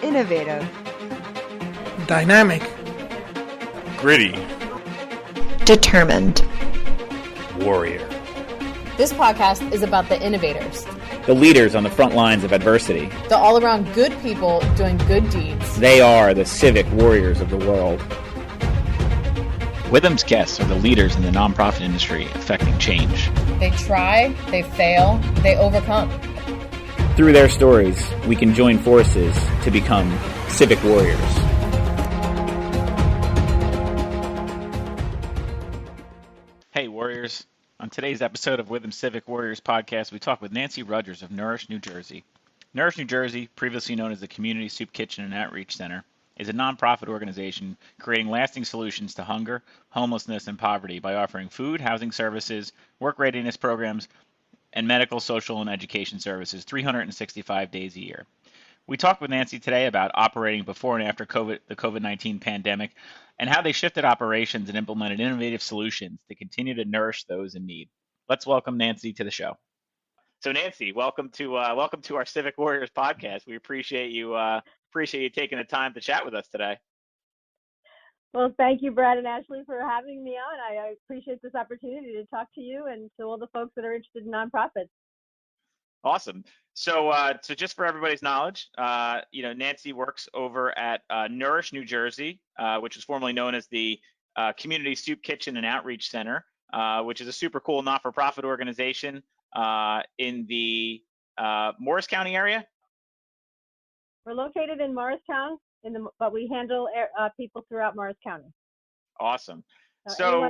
Innovative. Dynamic. Gritty. Determined. Warrior. This podcast is about the innovators, the leaders on the front lines of adversity, the all-around good people doing good deeds. They are the civic warriors of the world. Withum's guests are the leaders in the nonprofit industry affecting change. They try, they fail, they overcome. Through their stories, we can join forces to become civic warriors. Hey, Warriors. On today's episode of Withum Civic Warriors podcast, we talk with Nancy Rudgers of Nourish, New Jersey. Nourish, New Jersey, previously known as the Community Soup Kitchen and Outreach Center, is a nonprofit organization creating lasting solutions to hunger, homelessness, and poverty by offering food, housing services, work readiness programs, and medical, social, and education services 365 days a year. We talked with Nancy today about operating before and after the COVID-19 pandemic and how they shifted operations and implemented innovative solutions to continue to nourish those in need. Let's welcome Nancy to the show. So Nancy, welcome to our Civic Warriors podcast. We appreciate you taking the time to chat with us today. Well, thank you, Brad and Ashley, for having me on. I appreciate this opportunity to talk to you and to all the folks that are interested in nonprofits. Awesome. So just for everybody's knowledge, Nancy works over at Nourish, New Jersey, which was formerly known as the Community Soup Kitchen and Outreach Center, which is a super cool not-for-profit organization in the Morris County area. We're located in Morristown, but we handle people throughout Morris County. Awesome. So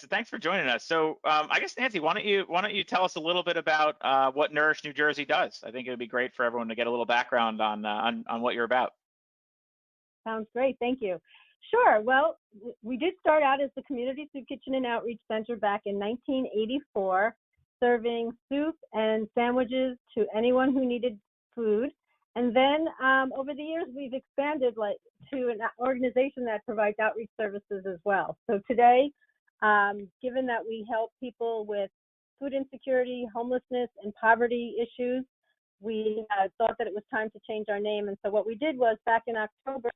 thanks for joining us. So I guess Nancy, why don't you tell us a little bit about what Nourish New Jersey does? I think it would be great for everyone to get a little background on what you're about. Sounds great. Thank you. Sure. Well, we did start out as the Community Soup Kitchen and Outreach Center back in 1984, serving soup and sandwiches to anyone who needed food. And then over the years, we've expanded to an organization that provides outreach services as well. So today, given that we help people with food insecurity, homelessness, and poverty issues, we thought that it was time to change our name. And so what we did was back in October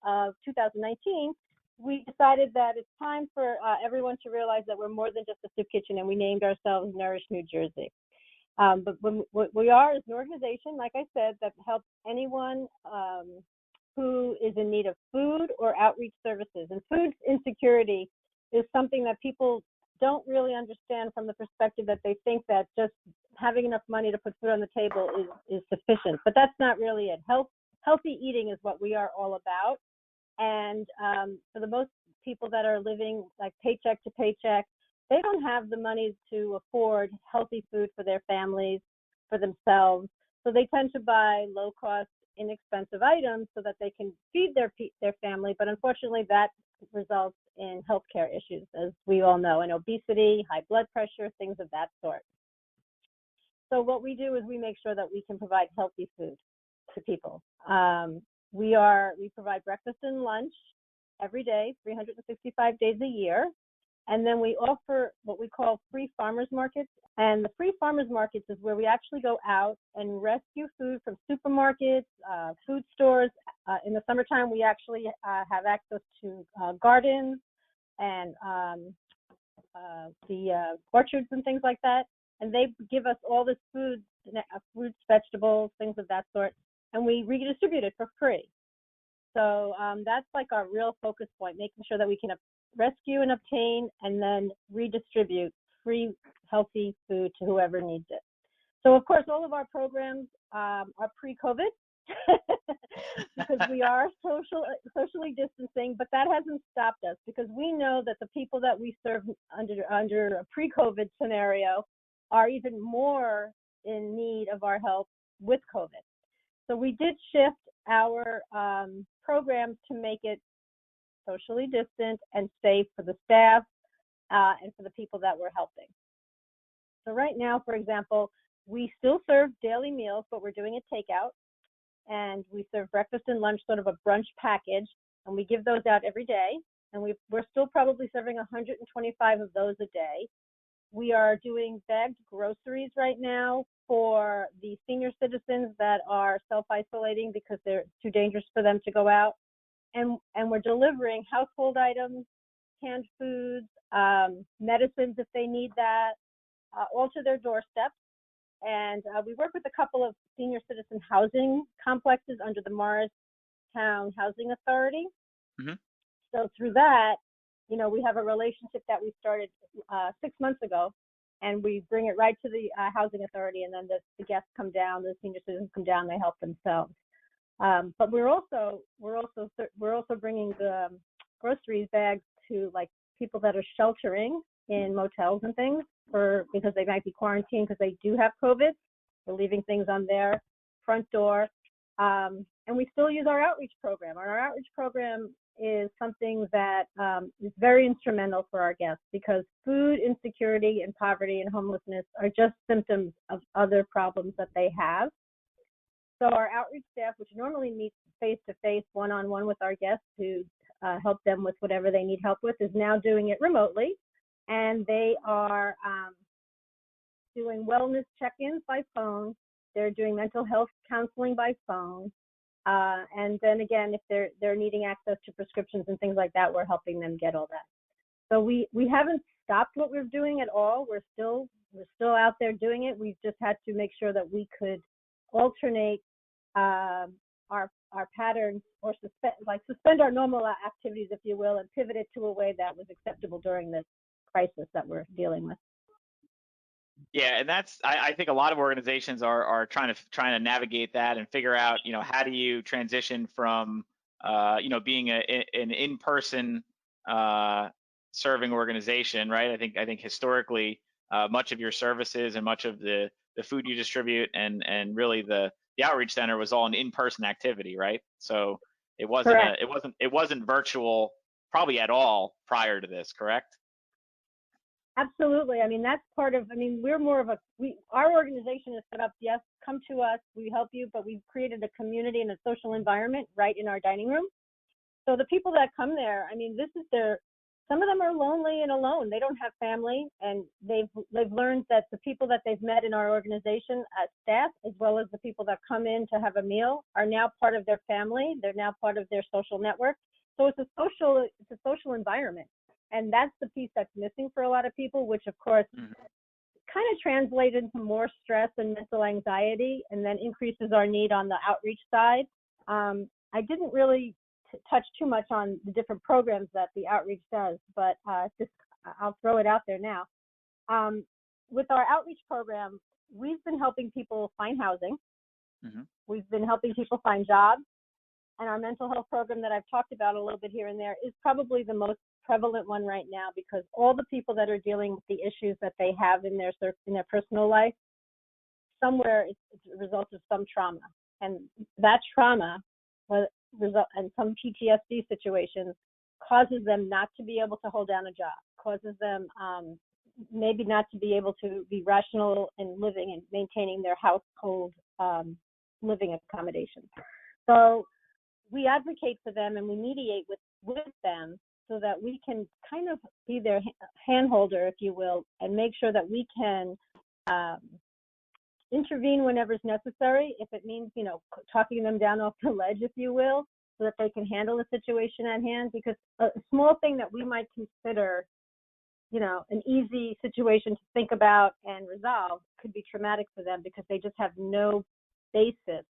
of 2019, we decided that it's time for everyone to realize that we're more than just a soup kitchen, and we named ourselves Nourish New Jersey. But what we are is an organization, like I said, that helps anyone who is in need of food or outreach services. And food insecurity is something that people don't really understand from the perspective that they think that just having enough money to put food on the table is sufficient. But that's not really it. Healthy eating is what we are all about. And for the most people that are living like paycheck to paycheck, they don't have the money to afford healthy food for their families, for themselves. So they tend to buy low-cost, inexpensive items so that they can feed their family. But unfortunately, that results in healthcare issues, as we all know, and obesity, high blood pressure, things of that sort. So what we do is we make sure that we can provide healthy food to people. We provide breakfast and lunch every day, 365 days a year. And then we offer what we call free farmers markets. And the free farmers markets is where we actually go out and rescue food from supermarkets, food stores. In the summertime, we actually have access to gardens and the orchards and things like that. And they give us all this food, fruits, vegetables, things of that sort, and we redistribute it for free. So that's like our real focus point, making sure that we can rescue and obtain and then redistribute free, healthy food to whoever needs it. So, of course, all of our programs are pre-COVID because we are socially distancing, but that hasn't stopped us because we know that the people that we serve under a pre-COVID scenario are even more in need of our help with COVID. So we did shift our programs to make it socially distant and safe for the staff and for the people that we're helping. So right now, for example, we still serve daily meals, but we're doing a takeout. And we serve breakfast and lunch, sort of a brunch package, and we give those out every day. And we're still probably serving 125 of those a day. We are doing bagged groceries right now for the senior citizens that are self-isolating because they're too dangerous for them to go out. And we're delivering household items, canned foods, medicines if they need that, all to their doorsteps. And we work with a couple of senior citizen housing complexes under the Morristown Housing Authority. Mhm. So through that, you know, we have a relationship that we started 6 months ago, and we bring it right to the housing authority, and then the guests come down, the senior citizens come down, they help themselves. But we're also bringing the groceries bags to like people that are sheltering in motels and things because they might be quarantined because they do have COVID. We're leaving things on their front door, and we still use our outreach program. Our outreach program is something that is very instrumental for our guests because food insecurity and poverty and homelessness are just symptoms of other problems that they have. So our outreach staff, which normally meets face-to-face, one-on-one with our guests to help them with whatever they need help with, is now doing it remotely. And they are doing wellness check-ins by phone. They're doing mental health counseling by phone. And then again, if they're needing access to prescriptions and things like that, we're helping them get all that. So we haven't stopped what we're doing at all. We're still out there doing it. We've just had to make sure that we could alternate our patterns or suspend our normal activities, if you will, and pivot it to a way that was acceptable during this crisis that we're dealing with. Yeah, and that's I think a lot of organizations are trying to navigate that and figure out, you know, how do you transition from you know, being an in-person serving organization, right? I think historically much of your services and much of the food you distribute and really the outreach center was all an in-person activity, right? So it wasn't virtual probably at all prior to this, correct? Absolutely. I mean, that's part of, we're more of our organization is set up, yes, come to us, we help you, but we've created a community and a social environment right in our dining room. So the people that come there, some of them are lonely and alone. They don't have family, and they've learned that the people that they've met in our organization as staff, as well as the people that come in to have a meal, are now part of their family. They're now part of their social network. So it's a social environment. And that's the piece that's missing for a lot of people, which of course kind of translates into more stress and mental anxiety, and then increases our need on the outreach side. I didn't really touch too much on the different programs that the outreach does, but I'll throw it out there now. With our outreach program, we've been helping people find housing. We've been helping people find jobs. And our mental health program that I've talked about a little bit here and there is probably the most prevalent one right now, because all the people that are dealing with the issues that they have in their personal life, somewhere it's a result of some trauma. And that trauma and some PTSD situations causes them not to be able to hold down a job, causes them maybe not to be able to be rational in living and maintaining their household living accommodations. So we advocate for them and we mediate with them so that we can kind of be their hand holder, if you will, and make sure that we can intervene whenever it's necessary, if it means, talking them down off the ledge, if you will, so that they can handle the situation at hand. Because a small thing that we might consider, an easy situation to think about and resolve could be traumatic for them because they just have no basis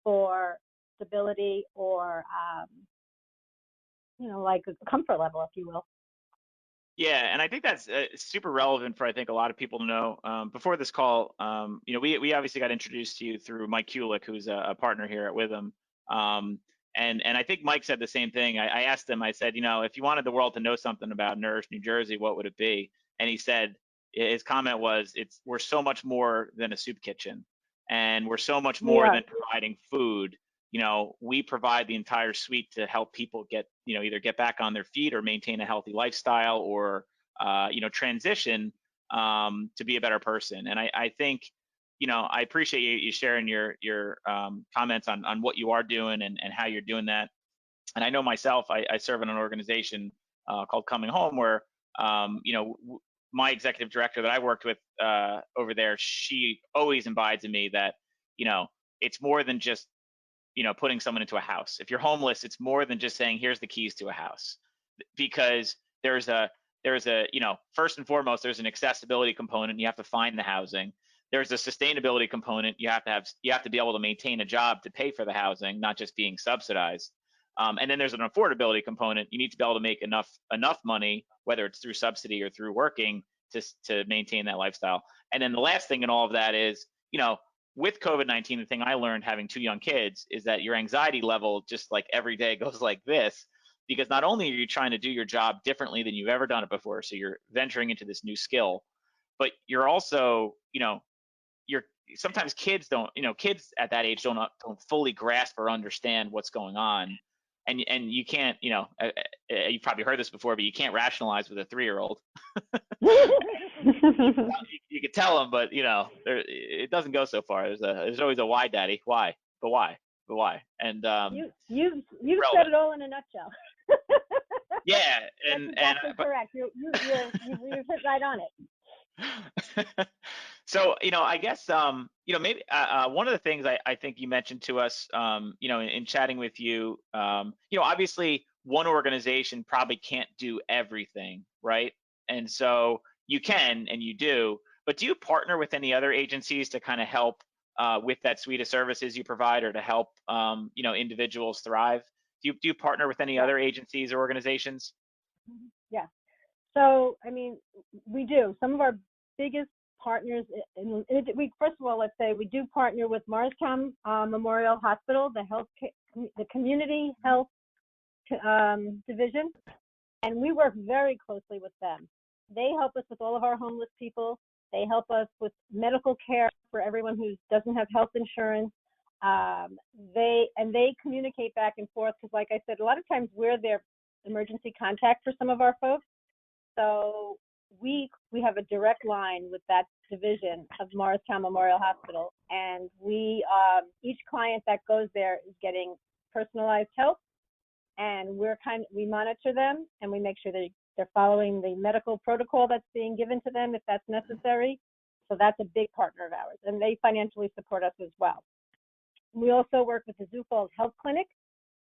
for stability or, like a comfort level, if you will. Yeah, and I think that's super relevant for, I think, a lot of people to know. Before this call, we obviously got introduced to you through Mike Kulik, who's a partner here at Witham. And I think Mike said the same thing. I asked him, I said, if you wanted the world to know something about Nourish New Jersey, what would it be? And he said, his comment was, we're so much more than a soup kitchen, and we're so much more than providing food. We provide the entire suite to help people get, either get back on their feet or maintain a healthy lifestyle or, transition to be a better person. And I think, I appreciate you sharing your comments on what you are doing and how you're doing that. And I know myself, I serve in an organization called Coming Home where, my executive director that I worked with over there, she always imbibes in me that, it's more than just, putting someone into a house. If you're homeless, it's more than just saying, here's the keys to a house, because there's a, first and foremost, there's an accessibility component. You have to find the housing. There's a sustainability component. You have to be able to maintain a job to pay for the housing, not just being subsidized. And then there's an affordability component. You need to be able to make enough money, whether it's through subsidy or through working, to maintain that lifestyle. And then the last thing in all of that is, with COVID-19, the thing I learned having 2 young kids is that your anxiety level just like every day goes like this, because not only are you trying to do your job differently than you've ever done it before, so you're venturing into this new skill, but you're also, sometimes kids kids at that age don't fully grasp or understand what's going on. And you can't, you've probably heard this before, but you can't rationalize with a 3-year-old. You could tell them, but it doesn't go so far. There's always a why, Daddy. Why? But why? But why? And you said it all in a nutshell. Yeah, and correct. You've hit right on it. So, I guess, maybe one of the things I think you mentioned to us, in chatting with you, obviously one organization probably can't do everything, right? And so you can, and you do, but do you partner with any other agencies to kind of help with that suite of services you provide, or to help, individuals thrive? Do you partner with any other agencies or organizations? Yeah. So, we do. Some of our biggest partners, first of all, let's say we do partner with Morristown Memorial Hospital, the Community Health Division, and we work very closely with them. They help us with all of our homeless people. They help us with medical care for everyone who doesn't have health insurance. They communicate back and forth, because like I said, a lot of times we're their emergency contact for some of our folks. So we have a direct line with that division of Morristown Memorial Hospital, and we each client that goes there is getting personalized help, and we monitor them, and we make sure they're following the medical protocol that's being given to them if that's necessary. So that's a big partner of ours, and they financially support us as well. We also work with the Sioux Falls Health Clinic,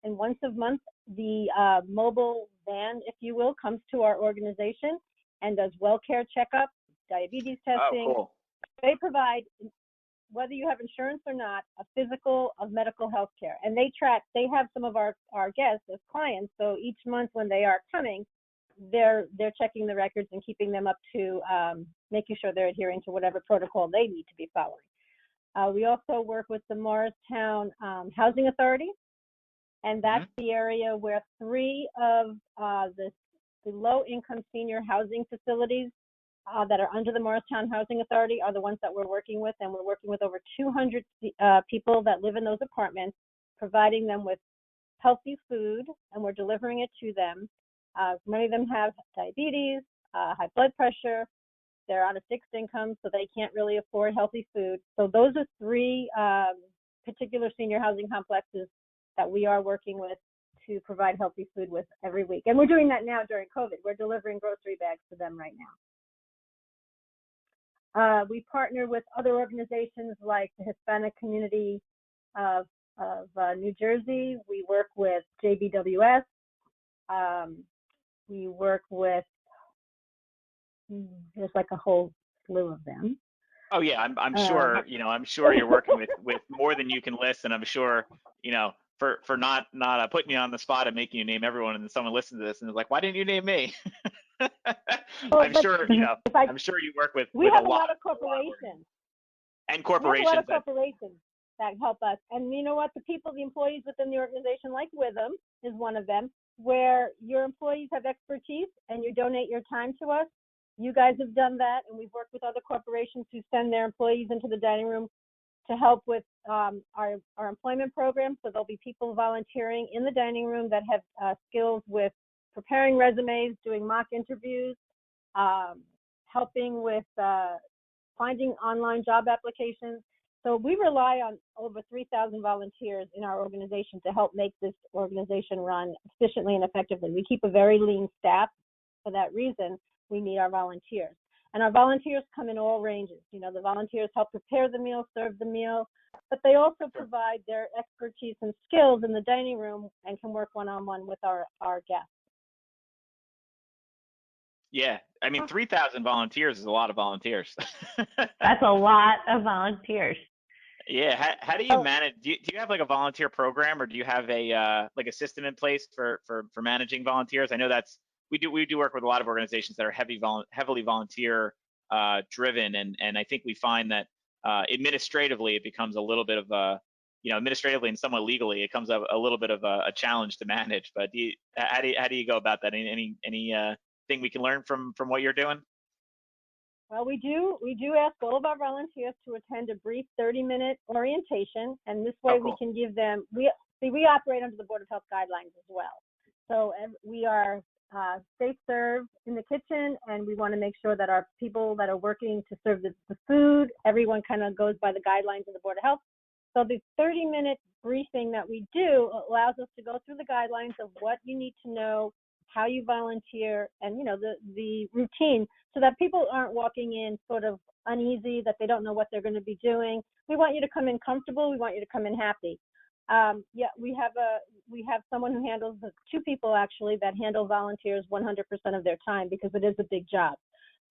and once a month the mobile van, if you will, comes to our organization and does well care checkups, diabetes testing. Oh, cool. They provide, whether you have insurance or not, a physical of medical health care. And they have some of our guests as clients. So each month when they are coming, they're checking the records and keeping them up to making sure they're adhering to whatever protocol they need to be following. We also work with the Morristown Housing Authority, and that's the area where 3 of the low-income senior housing facilities that are under the Morristown Housing Authority are the ones that we're working with, and we're working with over 200 people that live in those apartments, providing them with healthy food, and we're delivering it to them. Many of them have diabetes, high blood pressure. They're on a fixed income, so they can't really afford healthy food. So those are 3 particular senior housing complexes that we are working with to provide healthy food with every week. And we're doing that now during COVID. We're delivering grocery bags to them right now. We partner with other organizations like the Hispanic Community of New Jersey. We work with JBWS. We work with, there's like a whole slew of them. Oh yeah, I'm sure, I'm sure you're working with more than you can list, and I'm sure, for not putting you on the spot and making you name everyone, and then someone listens to this and is like, why didn't you name me? I'm sure you work with we have a lot of corporations. And corporations. We have a lot of corporations that help us. And you know what? The employees within the organization, like Witham is one of them, where your employees have expertise and you donate your time to us. You guys have done that, and we've worked with other corporations who send their employees into the dining room to help with our employment program. So there'll be people volunteering in the dining room that have skills with preparing resumes, doing mock interviews, helping with finding online job applications. So we rely on over 3,000 volunteers in our organization to help make this organization run efficiently and effectively. We keep a very lean staff. For that reason, we need our volunteers. And our volunteers come in all ranges. You know, the volunteers help prepare the meal, serve the meal, but they also provide their expertise and skills in the dining room and can work one-on-one with our guests. Yeah, I mean, 3,000 volunteers is a lot of volunteers. That's a lot of volunteers. Yeah, how do you manage? Do you have like a volunteer program, or do you have a like a system in place for managing volunteers? I know we do work with a lot of organizations that are heavily volunteer driven, and I think we find that administratively it becomes a little bit of a, you know, administratively and somewhat legally it comes a little bit of a challenge to manage. But how do you go about that? Any thing we can learn from what you're doing? Well, we do ask all of our volunteers to attend a brief 30-minute orientation, and this way we can give them, we operate under the Board of Health guidelines as well. So we are safe serve in the kitchen, and we want to make sure that our people that are working to serve the food, everyone kind of goes by the guidelines of the Board of Health. So the 30-minute briefing that we do allows us to go through the guidelines of what you need to know, how you volunteer, and, you know, the routine, so that people aren't walking in sort of uneasy, that they don't know what they're going to be doing. We want you to come in comfortable. We want you to come in happy. Yeah, we have someone who handles, two people actually, that handle volunteers 100% of their time, because it is a big job.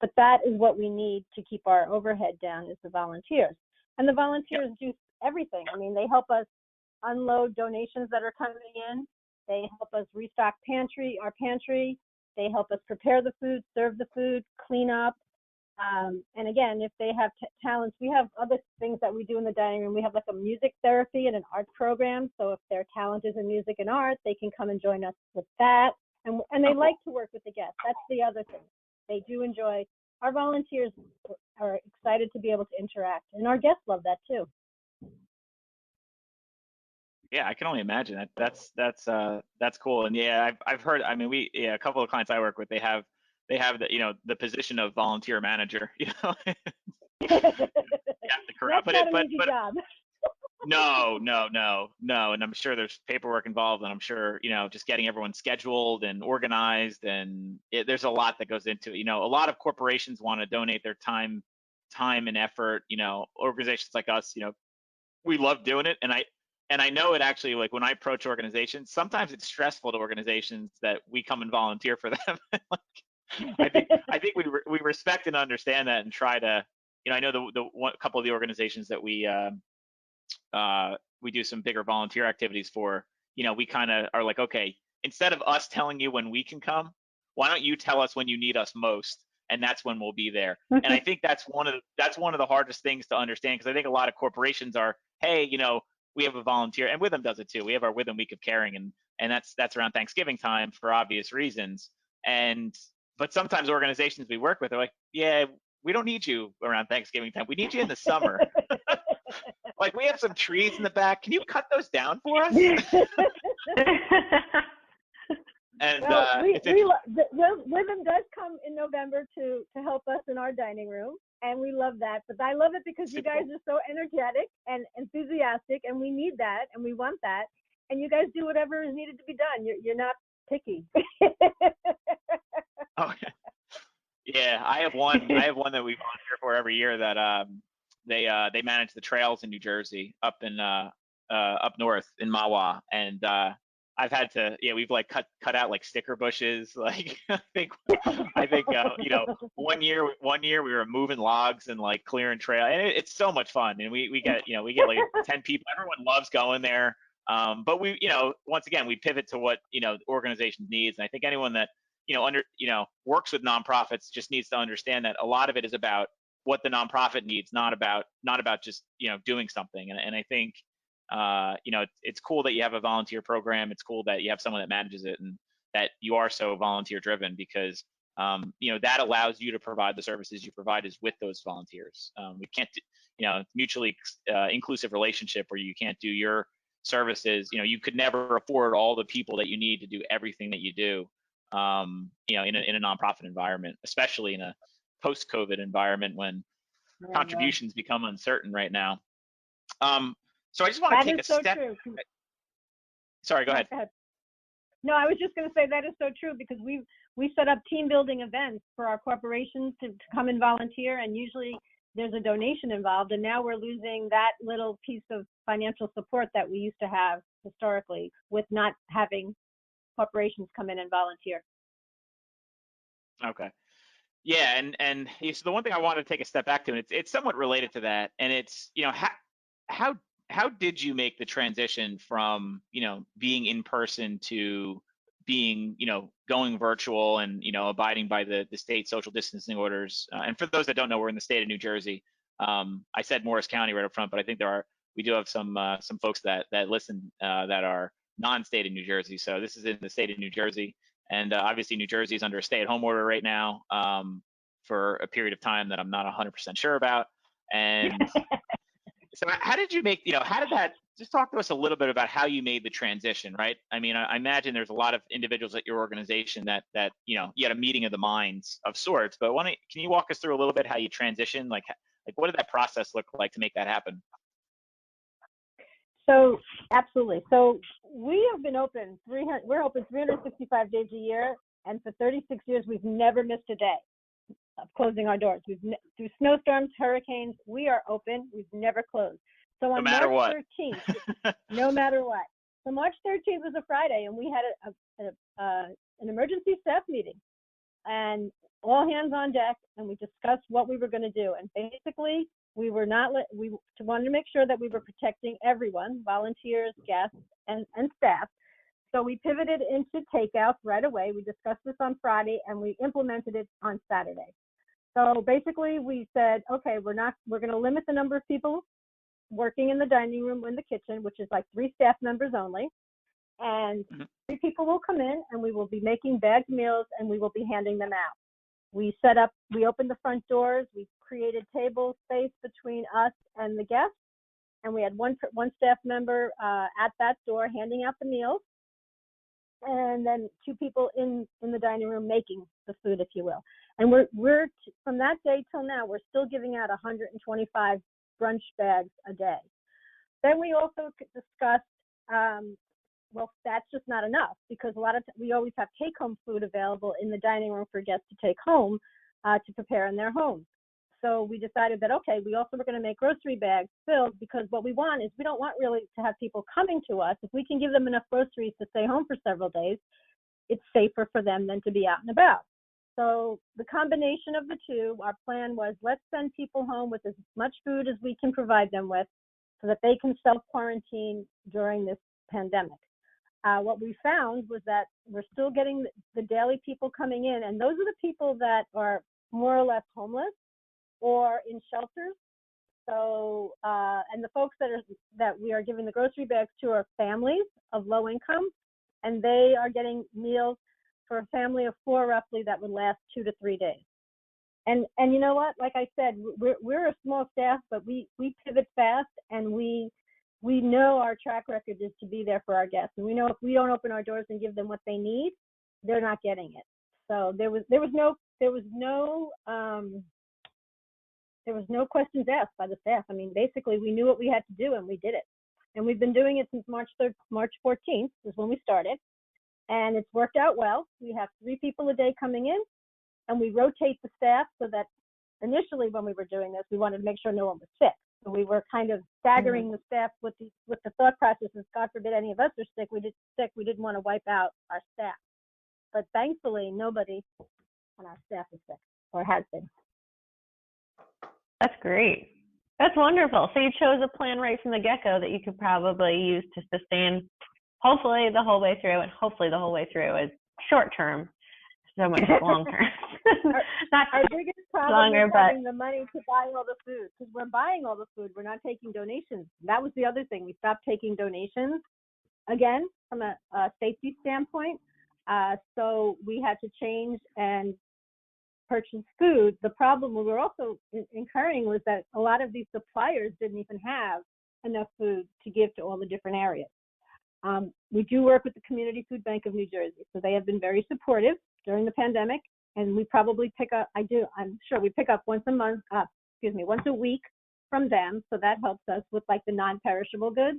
But that is what we need to keep our overhead down, is the volunteers. And the volunteers do everything. I mean, they help us unload donations that are coming in. They help us restock our pantry. They help us prepare the food, serve the food, clean up. And again, if they have talents, we have other things that we do in the dining room. We have like a music therapy and an art program. So if their talent is in music and art, they can come and join us with that. And they like to work with the guests. That's the other thing. They do enjoy. Our volunteers are excited to be able to interact, and our guests love that too. Yeah, I can only imagine. That's cool. And yeah, I've heard. I mean, a couple of clients I work with, they have the, you know, the position of volunteer manager. You know, That's not an easy job. No, and I'm sure there's paperwork involved, and I'm sure, you know, just getting everyone scheduled and organized, and there's a lot that goes into it. You know, a lot of corporations want to donate their time and effort. You know, organizations like us, you know, we love doing it, and I know it actually, like, when I approach organizations, sometimes it's stressful to organizations that we come and volunteer for them. I think we respect and understand that, and try to, you know, I know a couple of the organizations that we do some bigger volunteer activities for, you know, we kind of are like, okay, instead of us telling you when we can come, why don't you tell us when you need us most, and that's when we'll be there. And I think that's one of the hardest things to understand, because I think a lot of corporations are, hey, you know, we have a volunteer, and Witham does it too. We have our Witham Week of Caring, and that's around Thanksgiving time for obvious reasons. But sometimes organizations we work with are like, yeah, we don't need you around Thanksgiving time. We need you in the summer. Like, we have some trees in the back. Can you cut those down for us? And Witham does come in November to help us in our dining room, and we love that. But I love it because you guys are so energetic and enthusiastic, and we need that, and we want that. And you guys do whatever is needed to be done. You're not picky. Oh, yeah. I have one that we volunteer for every year, that they manage the trails in New Jersey, up north in Mahwah, and I've had to, we've like cut out like sticker bushes. Like, I think you know, one year we were moving logs and like clearing trail, and it's so much fun. And we get like 10 people. Everyone loves going there. But we, you know, once again, we pivot to what, you know, the organization needs. And I think anyone that, you know, works with nonprofits just needs to understand that a lot of it is about what the nonprofit needs, not about just, you know, doing something. And I think, you know, it's cool that you have a volunteer program. It's cool that you have someone that manages it, and that you are so volunteer driven, because, you know, that allows you to provide the services you provide is with those volunteers. We can't, you know, mutually inclusive relationship where you can't do your services. You know, you could never afford all the people that you need to do everything that you do, you know, in a nonprofit environment, especially in a post-COVID environment when contributions become uncertain right now. So I just want to take a step. True. Sorry, go ahead. No, I was just going to say that is so true, because we set up team building events for our corporations to come and volunteer, and usually there's a donation involved, and now we're losing that little piece of financial support that we used to have historically with not having corporations come in and volunteer. Okay. Yeah, and so the one thing I wanted to take a step back to, and it's somewhat related to that, and it's, how did you make the transition from, being in person to being, going virtual and, abiding by the state social distancing orders? And for those that don't know, we're in the state of New Jersey. I said Morris County right up front, but I think we do have some folks that listen that are non-state of New Jersey. So this is in the state of New Jersey. And obviously New Jersey is under a stay-at-home order right now for a period of time that I'm not 100% sure about. And so how did you make, how did that, just talk to us a little bit about how you made the transition, right? I mean, I imagine there's a lot of individuals at your organization that you had a meeting of the minds of sorts, but can you walk us through a little bit how you transitioned? Like what did that process look like to make that happen? So absolutely. So we have been open, we're open 365 days a year, and for 36 years, we've never missed a day of closing our doors. Through snowstorms, hurricanes, we are open. We've never closed. So on March 13th, no matter what. So March 13th was a Friday, and we had an emergency staff meeting, and all hands on deck, and we discussed what we were going to do. And basically, we wanted to make sure that we were protecting everyone, volunteers, guests, and staff. So we pivoted into takeouts right away. We discussed this on Friday, and we implemented it on Saturday. So basically, we said, okay, we're going to limit the number of people working in the dining room or in the kitchen, which is like 3 staff members only. And 3 people will come in, and we will be making bagged meals, and we will be handing them out. We opened the front doors, we created table space between us and the guests, and we had one staff member at that door handing out the meals, and then 2 people in the dining room making the food, if you will. And we're from that day till now, we're still giving out 125 brunch bags a day. Then we also discussed, well, that's just not enough, because we always have take-home food available in the dining room for guests to take home to prepare in their homes. So we decided that, okay, we also were going to make grocery bags filled, because what we want is we don't want really to have people coming to us. If we can give them enough groceries to stay home for several days, it's safer for them than to be out and about. So the combination of the two, our plan was, let's send people home with as much food as we can provide them with so that they can self-quarantine during this pandemic. What we found was that we're still getting the daily people coming in, and those are the people that are more or less homeless or in shelters. So, and the folks that we are giving the grocery bags to are families of low income, and they are getting meals for a family of 4 roughly that would last 2 to 3 days. And you know what? Like I said, we're a small staff, but we pivot fast, and we know our track record is to be there for our guests, and we know if we don't open our doors and give them what they need, they're not getting it. So there was no questions asked by the staff. I mean, basically, we knew what we had to do, and we did it. And we've been doing it since March 14th is when we started, and it's worked out well. We have 3 people a day coming in, and we rotate the staff so that initially when we were doing this, we wanted to make sure no one was sick. So we were kind of staggering the staff with the thought processes. God forbid any of us are sick. We didn't want to wipe out our staff. But thankfully, nobody on our staff is sick or has been. That's great. That's wonderful. So you chose a plan right from the get-go that you could probably use to sustain hopefully the whole way through, and hopefully the whole way through is short-term, so much long-term. Not our biggest problem is having the money to buy all the food, because we're buying all the food. We're not taking donations. That was the other thing. We stopped taking donations, again, from a safety standpoint. So we had to change and purchase food. The problem we were also incurring was that a lot of these suppliers didn't even have enough food to give to all the different areas. We do work with the Community Food Bank of New Jersey, so they have been very supportive during the pandemic, and we probably I'm sure we pick up once a week from them, so that helps us with like the non-perishable goods.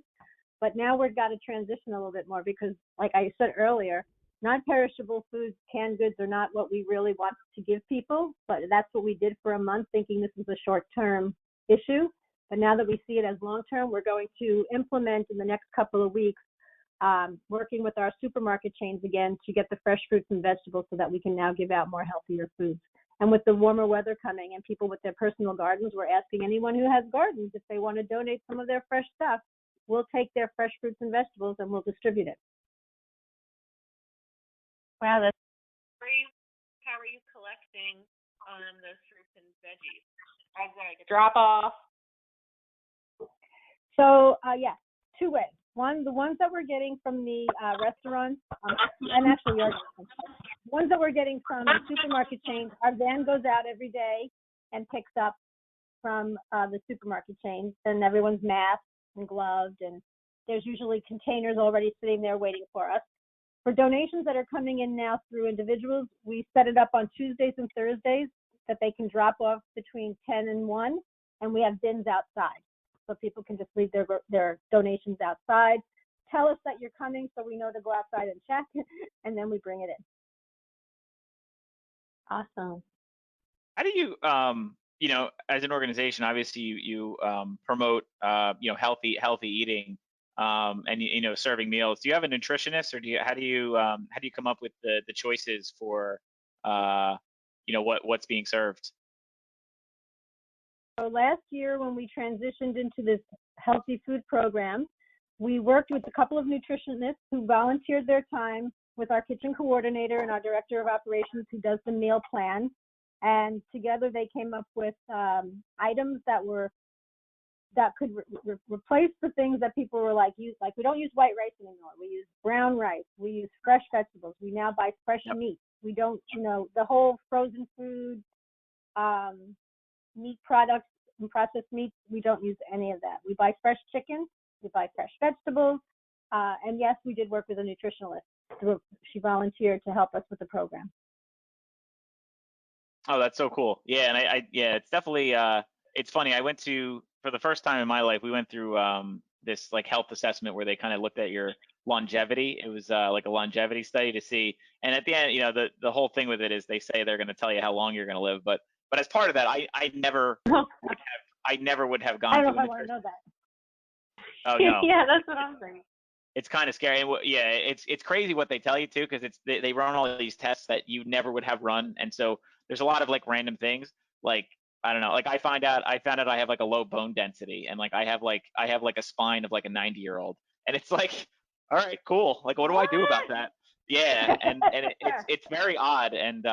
But now we've got to transition a little bit more, because like I said earlier, Non-perishable foods, canned goods are not what we really want to give people, but that's what we did for a month, thinking this was a short-term issue. But now that we see it as long-term, we're going to implement in the next couple of weeks, working with our supermarket chains again to get the fresh fruits and vegetables so that we can now give out more healthier foods. And with the warmer weather coming and people with their personal gardens, we're asking anyone who has gardens if they want to donate some of their fresh stuff. We'll take their fresh fruits and vegetables and we'll distribute it. Wow, that's great. How are you collecting those fruits and veggies? As like a drop off? So yes, two ways. One, the ones that we're getting from the restaurants, and actually the ones that we're getting from the supermarket chains, our van goes out every day and picks up from the supermarket chains, and everyone's masked and gloved, and there's usually containers already sitting there waiting for us. For donations that are coming in now through individuals, we set it up on Tuesdays and Thursdays that they can drop off between 10 and 1, and we have bins outside. So people can just leave their donations outside. Tell us that you're coming so we know to go outside and check, and then we bring it in. Awesome. How do you, as an organization, obviously you promote, healthy eating, and serving meals. Do you have a nutritionist, or how do you come up with the choices for, what's being served? So last year, when we transitioned into this healthy food program, we worked with a couple of nutritionists who volunteered their time with our kitchen coordinator and our director of operations who does the meal plan. And together they came up with items that could replace the things that people were like, we don't use white rice anymore. We use brown rice. We use fresh vegetables. We now buy fresh meat. We don't, the whole frozen food, meat products and processed meats, we don't use any of that. We buy fresh chicken, we buy fresh vegetables, and yes, we did work with a nutritionist. She volunteered to help us with the program. Oh, that's so cool. Yeah, and it's definitely, it's funny. For the first time in my life, we went through this like health assessment where they kind of looked at your longevity. It was like a longevity study to see, and at the end, the whole thing with it is they say they're going to tell you how long you're going to live, but as part of that, I never would have gone. I don't know if I want to know that. Oh no. Yeah, that's what I'm thinking. It's kind of scary. Yeah, it's crazy what they tell you too, because they run all these tests that you never would have run, and so there's a lot of like random things. Like I don't know, like I found out I have like a low bone density, and like I have like a spine of like a 90-year-old, and it's like, all right, cool. Like what do I do about that? Yeah, and it's very odd, and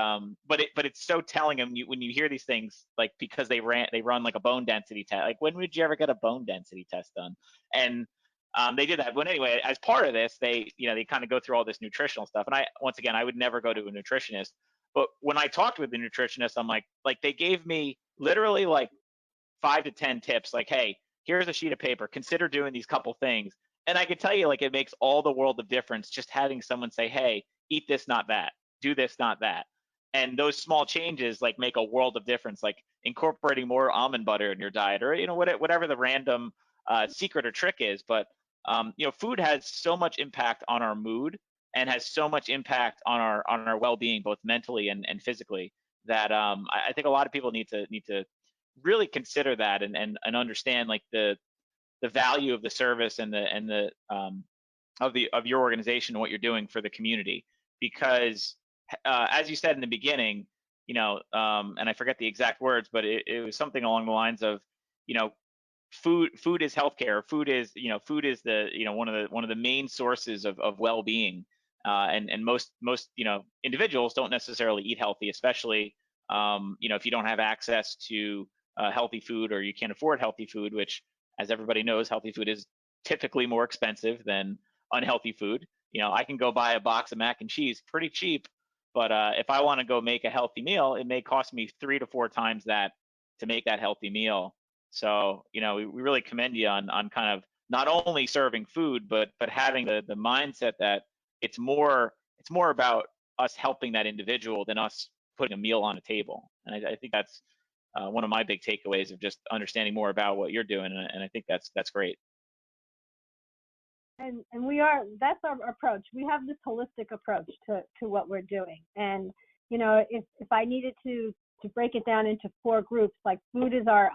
but it's so telling them when you hear these things, like because they run like a bone density test. Like when would you ever get a bone density test done? And they did that. But anyway, as part of this, they kind of go through all this nutritional stuff. And I would never go to a nutritionist. But when I talked with the nutritionist, I'm like they gave me literally like 5 to 10 tips. Like, hey, here's a sheet of paper. Consider doing these couple things. And I could tell you, like, it makes all the world of difference just having someone say, hey, eat this, not that. Do this, not that. And those small changes like make a world of difference, like incorporating more almond butter in your diet, or whatever the random secret or trick is. But food has so much impact on our mood and has so much impact on our well-being, both mentally and physically, that I think a lot of people need to really consider that and understand like the value of the service and the of your organization and what you're doing for the community. Because as you said in the beginning, and I forget the exact words, but it was something along the lines of, food is healthcare. Food is the one of the main sources of well-being, and most individuals don't necessarily eat healthy, especially if you don't have access to healthy food, or you can't afford healthy food, which, as everybody knows, healthy food is typically more expensive than unhealthy food. I can go buy a box of mac and cheese pretty cheap, but if I want to go make a healthy meal, it may cost me 3 to 4 times that to make that healthy meal. So, we really commend you on kind of not only serving food, but having the mindset that it's more about us helping that individual than us putting a meal on a table. And I think that's one of my big takeaways of just understanding more about what you're doing, and I think that's great. And that's our approach. We have this holistic approach to what we're doing. And, if I needed to break it down into 4 groups, like food is our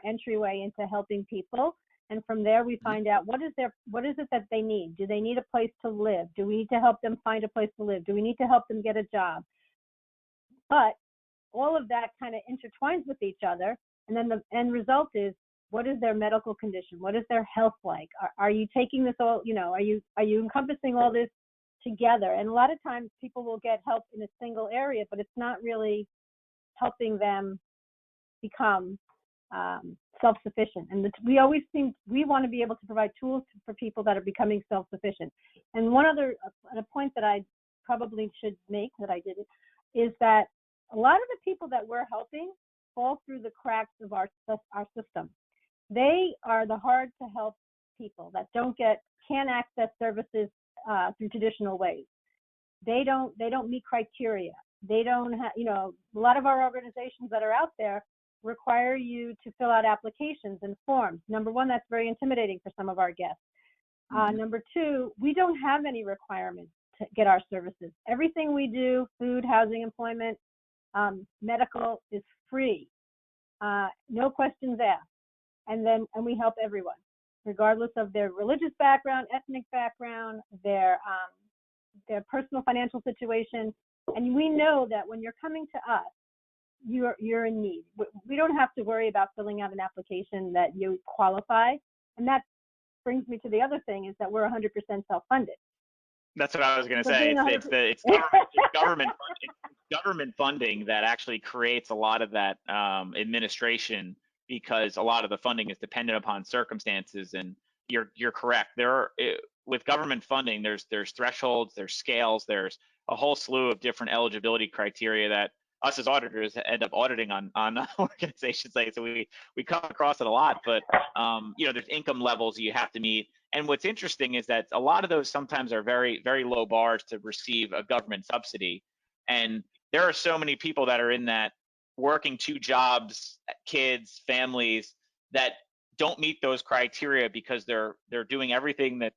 entryway into helping people. And from there, we find out what is it that they need? Do they need a place to live? Do we need to help them find a place to live? Do we need to help them get a job? But all of that kind of intertwines with each other. And then the end result is, what is their medical condition? What is their health like? Are you taking this all, are you encompassing all this together? And a lot of times people will get help in a single area, but it's not really helping them become self-sufficient. And we want to be able to provide tools for people that are becoming self-sufficient. And a point that I probably should make that I didn't, is that a lot of the people that we're helping fall through the cracks of our system. They are the hard to help people that can't access services through traditional ways. They don't meet criteria. They don't have, a lot of our organizations that are out there require you to fill out applications and forms. Number one, that's very intimidating for some of our guests. Number two, we don't have any requirements to get our services. Everything we do, food, housing, employment, medical, is free. No questions asked. And we help everyone, regardless of their religious background, ethnic background, their personal financial situation. And we know that when you're coming to us, you're in need. We don't have to worry about filling out an application that you qualify. And that brings me to the other thing, is that we're 100% self-funded. That's what I was going to say. It's government funding that actually creates a lot of that administration, because a lot of the funding is dependent upon circumstances. And you're correct. With government funding, there's thresholds, there's scales, there's a whole slew of different eligibility criteria that us as auditors end up auditing on organizations. So we come across it a lot. But there's income levels you have to meet. And what's interesting is that a lot of those sometimes are very, very low bars to receive a government subsidy. And there are so many people that are in that, working 2 jobs, kids, families, that don't meet those criteria because they're doing everything that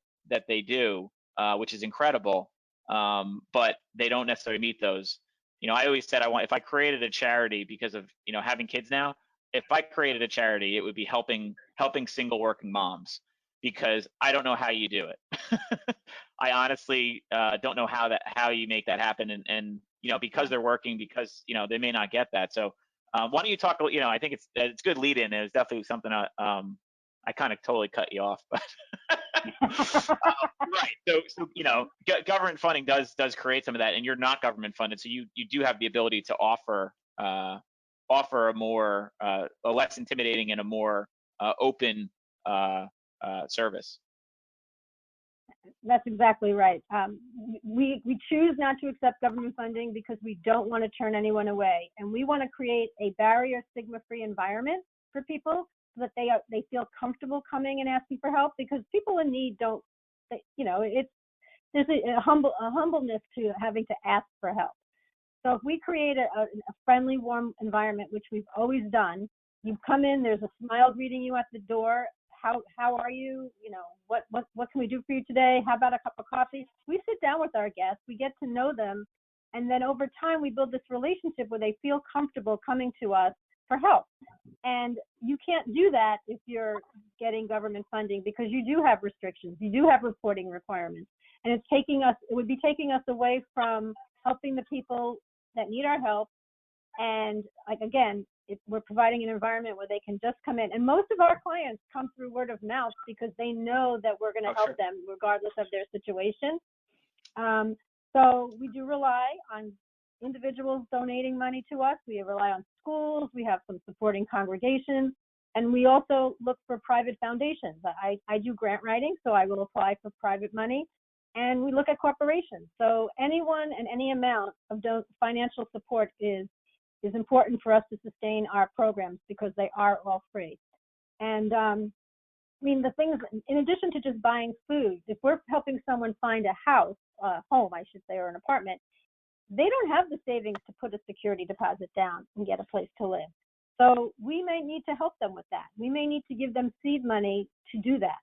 they do, which is incredible, but they don't necessarily meet those. I always said if I created a charity, because of having kids now, if I created a charity, it would be helping single working moms, because I don't know how you do it. I honestly don't know how you make that happen, and because they're working, because they may not get that. So why don't you talk? I think it's good lead in. It was definitely something I kind of totally cut you off, but right. So government funding does create some of that, and you're not government funded, so you do have the ability to offer a more a less intimidating and a more open service. That's exactly right. We choose not to accept government funding because we don't want to turn anyone away, and we want to create a barrier, stigma-free environment for people so that they feel comfortable coming and asking for help. Because people in need there's a humbleness to having to ask for help. So if we create a friendly, warm environment, which we've always done, you come in, there's a smile greeting you at the door. How are you? What can we do for you today? How about a cup of coffee? We sit down with our guests, we get to know them, and then over time we build this relationship where they feel comfortable coming to us for help. And you can't do that if you're getting government funding, because you do have restrictions, you do have reporting requirements, and it would be taking us away from helping the people that need our help. And we're providing an environment where they can just come in. And most of our clients come through word of mouth because they know that we're going to help them regardless of their situation. So we do rely on individuals donating money to us. We rely on schools. We have some supporting congregations. And we also look for private foundations. I do grant writing, so I will apply for private money. And we look at corporations. So anyone and any amount of financial support is important for us to sustain our programs, because they are all free. And the things, in addition to just buying food, if we're helping someone find a home, I should say, or an apartment, they don't have the savings to put a security deposit down and get a place to live. So we may need to help them with that. We may need to give them seed money to do that.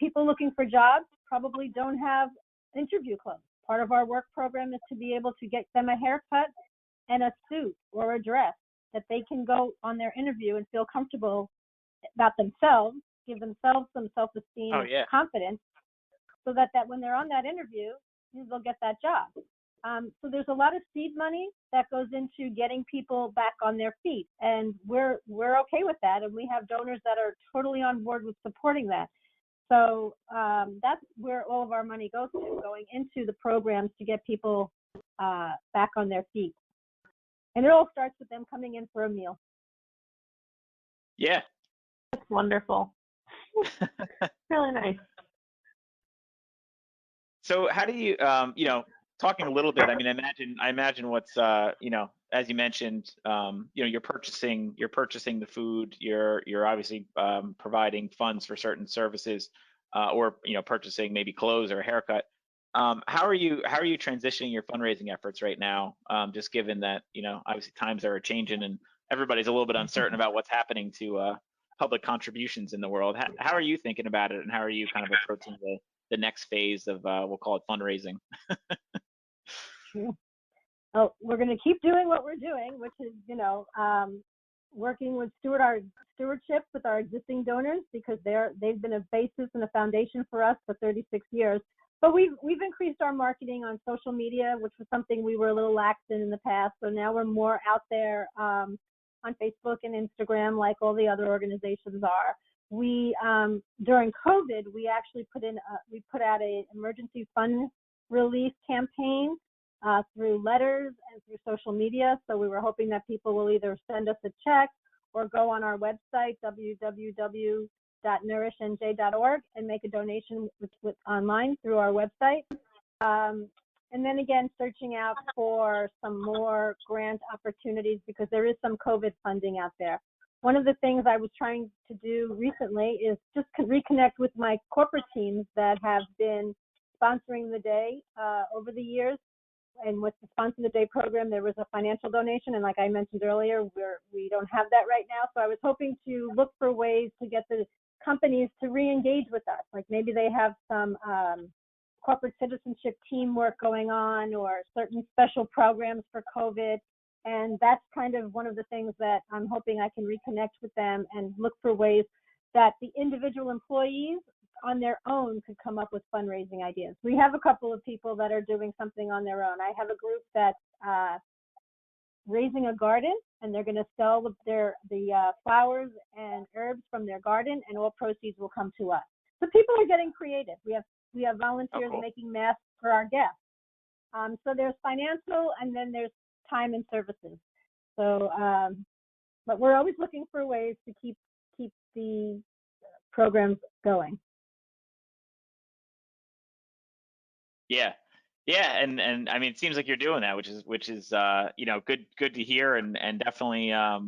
people looking for jobs probably don't have interview clothes. Part of our work program is to be able to get them a haircut and a suit or a dress that they can go on their interview and feel comfortable about themselves, give themselves some self-esteem, confidence, so that when they're on that interview, they'll get that job. So there's a lot of seed money that goes into getting people back on their feet, and we're okay with that, and we have donors that are totally on board with supporting that. So that's where all of our money goes to, going into the programs to get people back on their feet. And it all starts with them coming in for a meal. Yeah. That's wonderful. Really nice. So how do you, talking a little bit, I imagine what's, as you mentioned, you're purchasing the food, you're obviously providing funds for certain services, or, purchasing maybe clothes or a haircut. How are you transitioning your fundraising efforts right now? Just given that, obviously times are changing and everybody's a little bit uncertain about what's happening to public contributions in the world. How are you thinking about it, and how are you kind of approaching the next phase of, we'll call it fundraising? Oh, we're going to keep doing what we're doing, which is, working with stewardship with our existing donors, because they've been a basis and a foundation for us for 36 years. But we've increased our marketing on social media, which was something we were a little lax in the past. So now we're more out there on Facebook and Instagram, like all the other organizations are. We during COVID, we actually put out an emergency fund relief campaign through letters and through social media. So we were hoping that people will either send us a check or go on our website, www.nourishnj.org, and make a donation online through our website. And then again, searching out for some more grant opportunities, because there is some COVID funding out there. One of the things I was trying to do recently is just reconnect with my corporate teams that have been sponsoring the day over the years. And with the Sponsor the Day program, there was a financial donation. And like I mentioned earlier, we don't have that right now. So I was hoping to look for ways to get the companies to re-engage with us. Like maybe they have some corporate citizenship teamwork going on, or certain special programs for COVID. And that's kind of one of the things that I'm hoping I can reconnect with them and look for ways that the individual employees on their own could come up with fundraising ideas. We have a couple of people that are doing something on their own. I have a group that's raising a garden, and they're going to sell the flowers and herbs from their garden, and all proceeds will come to us. So people are getting creative. We have volunteers making masks for our guests. So there's financial, and then there's time and services. So, but we're always looking for ways to keep the programs going. Yeah, and I mean, it seems like you're doing that, which is good to hear, and definitely I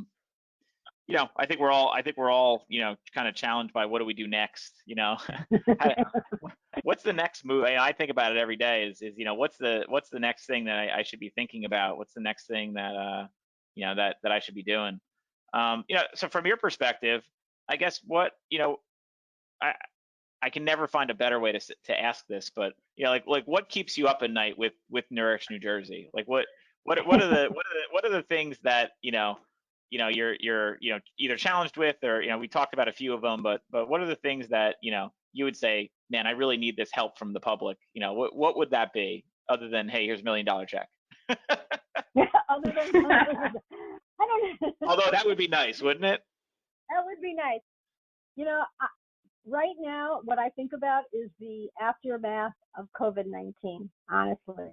think we're all kind of challenged by what do we do next, what's the next move? I think about it every day is what's the next thing that I should be thinking about? What's the next thing that that I should be doing? So from your perspective, I guess I can never find a better way to ask this, but like what keeps you up at night with Nourish New Jersey? Like what are the things that you're either challenged with, or we talked about a few of them, but what are the things that you would say, man, I really need this help from the public? What would that be, other than, hey, here's $1 million check? Other than I don't know. Although that would be nice, wouldn't it? That would be nice. Right now, what I think about is the aftermath of COVID-19, honestly.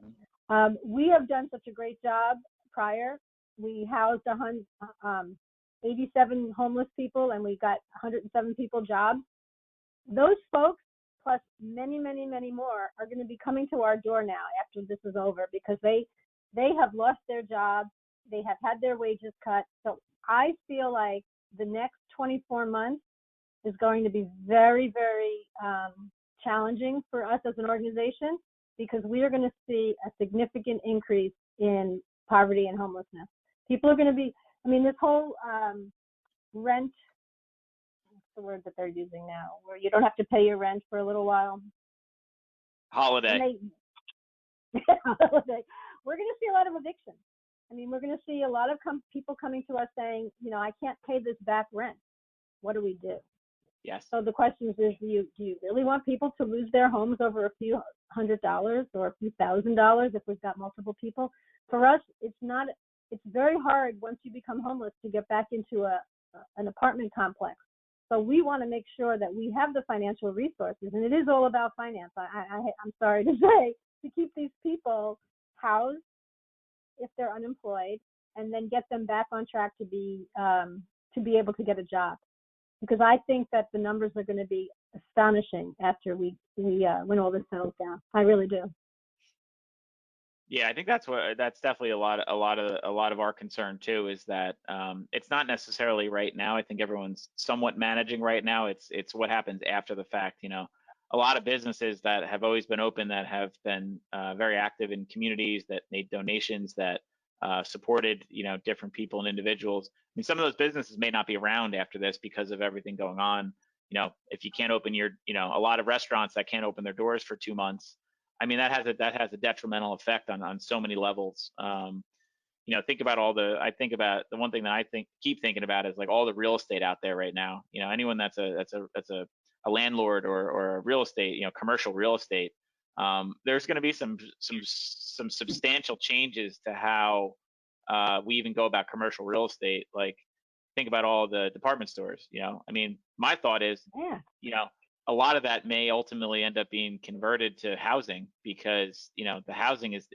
We have done such a great job prior. We housed 87 homeless people, and we got 107 people jobs. Those folks, plus many, many, many more, are going to be coming to our door now after this is over, because they have lost their jobs. They have had their wages cut. So I feel like the next 24 months is going to be very, very challenging for us as an organization, because we are going to see a significant increase in poverty and homelessness. People are going to be, this whole rent the word that they're using now, where you don't have to pay your rent for a little while. Holiday. Holiday. We're going to see a lot of evictions. I mean, we're going to see a lot of people coming to us saying, I can't pay this back rent. What do we do? Yes. So the question is, do you really want people to lose their homes over a few $100s or a few $1,000s if we've got multiple people? For us, it's very hard once you become homeless to get back into an apartment complex. So we want to make sure that we have the financial resources, and it is all about finance. I'm sorry to say, to keep these people housed if they're unemployed, and then get them back on track to be able to get a job. Because I think that the numbers are going to be astonishing after when all this settles down. I really do. Yeah, I think that's definitely a lot of our concern too, is that it's not necessarily right now. I think everyone's somewhat managing right now. It's what happens after the fact. A lot of businesses that have always been open, that have been very active in communities, that made donations, that supported different people and individuals. I mean, some of those businesses may not be around after this because of everything going on. If you can't open a lot of restaurants that can't open their doors for 2 months. I mean, that has a detrimental effect on so many levels. Think about the one thing that keep thinking about is like all the real estate out there right now. Anyone that's a landlord or a real estate, commercial real estate, there's going to be some substantial changes to how we even go about commercial real estate. Like, think about all the department stores. I mean, my thought is, a lot of that may ultimately end up being converted to housing, because the housing is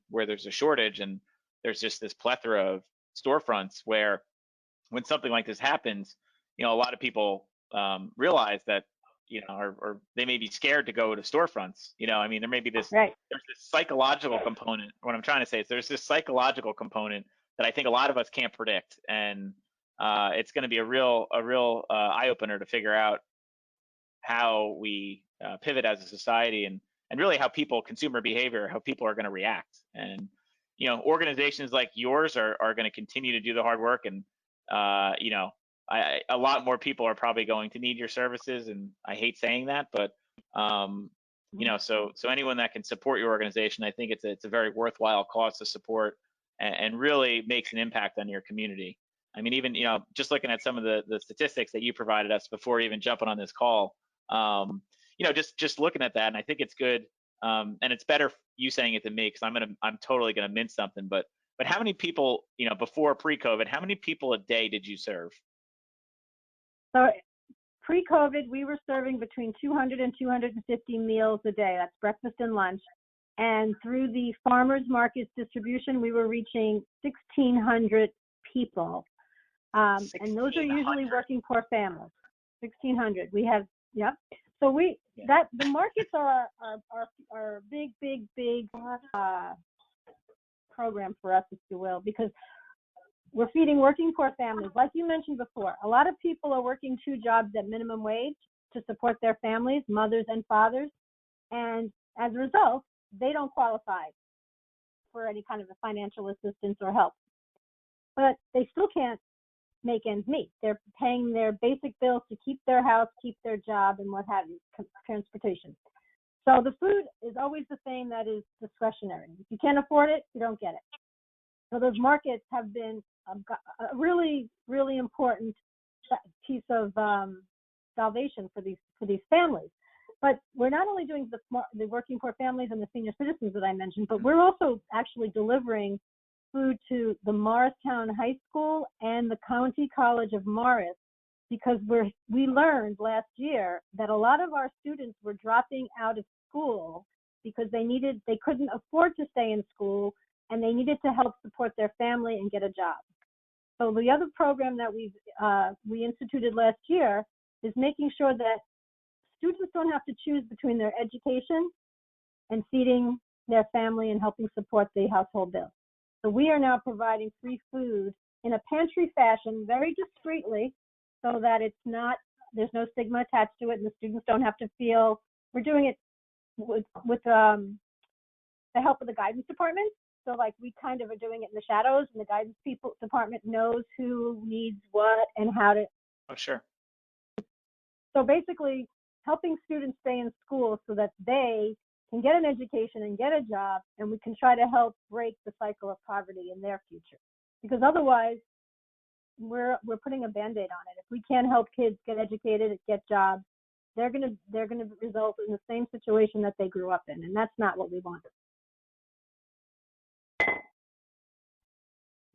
where there's a shortage, and there's just this plethora of storefronts where, when something like this happens, a lot of people realize that or they may be scared to go to storefronts. I mean, there may be this there's this psychological component. What I'm trying to say is there's this psychological component that I think a lot of us can't predict, and it's going to be a real eye opener to figure out how we pivot as a society, and really how consumer behavior, how people are going to react. And organizations like yours are going to continue to do the hard work, and a lot more people are probably going to need your services, and I hate saying that, but so anyone that can support your organization, I think it's a very worthwhile cause to support, and really makes an impact on your community. I mean, even just looking at some of the statistics that you provided us before even jumping on this call, just looking at that, and I think it's good, and it's better you saying it than me, because I'm totally gonna mince something, but how many people, before pre-COVID, how many people a day did you serve? So pre-COVID, we were serving between 200 and 250 meals a day. That's breakfast and lunch. And through the farmers markets distribution, we were reaching 1,600 people. And those are usually working poor families. 1,600. We have, yep. So the markets are a big program for us, if you will, because we're feeding working poor families. Like you mentioned before, a lot of people are working 2 jobs at minimum wage to support their families, mothers and fathers. And as a result, they don't qualify for any kind of a financial assistance or help. But they still can't make ends meet. They're paying their basic bills to keep their house, keep their job, and what have you, transportation. So the food is always the thing that is discretionary. If you can't afford it, you don't get it. So those markets have been a really, really important piece of salvation for these families. But we're not only doing the working poor families and the senior citizens that I mentioned, but we're also actually delivering food to the Morristown High School and the County College of Morris, because we learned last year that a lot of our students were dropping out of school because they couldn't afford to stay in school, and they needed to help support their family and get a job. So the other program that we instituted last year is making sure that students don't have to choose between their education and feeding their family and helping support the household bills. So we are now providing free food in a pantry fashion, very discreetly, so that there's no stigma attached to it, and the students don't have to feel. We're doing it with the help of the guidance department. So like we kind of are doing it in the shadows, and the guidance department knows who needs what and how to. Oh, sure. So basically, helping students stay in school so that they can get an education and get a job, and we can try to help break the cycle of poverty in their future. Because otherwise, we're putting a Band-Aid on it. If we can't help kids get educated, get jobs, they're gonna result in the same situation that they grew up in, and that's not what we want.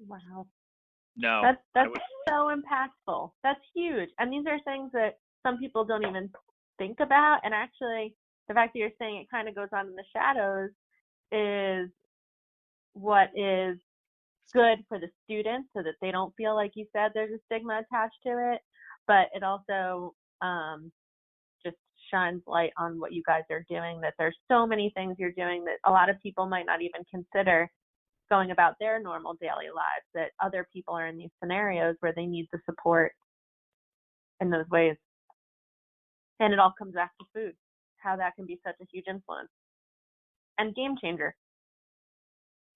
Wow. No. That's so impactful. That's huge. And these are things that some people don't even think about. And actually, the fact that you're saying it kind of goes on in the shadows is what is good for the students, so that they don't feel, like you said, there's a stigma attached to it. But it also just shines light on what you guys are doing, that there's so many things you're doing that a lot of people might not even consider going about their normal daily lives, that other people are in these scenarios where they need the support in those ways. And it all comes back to food, how that can be such a huge influence and game changer.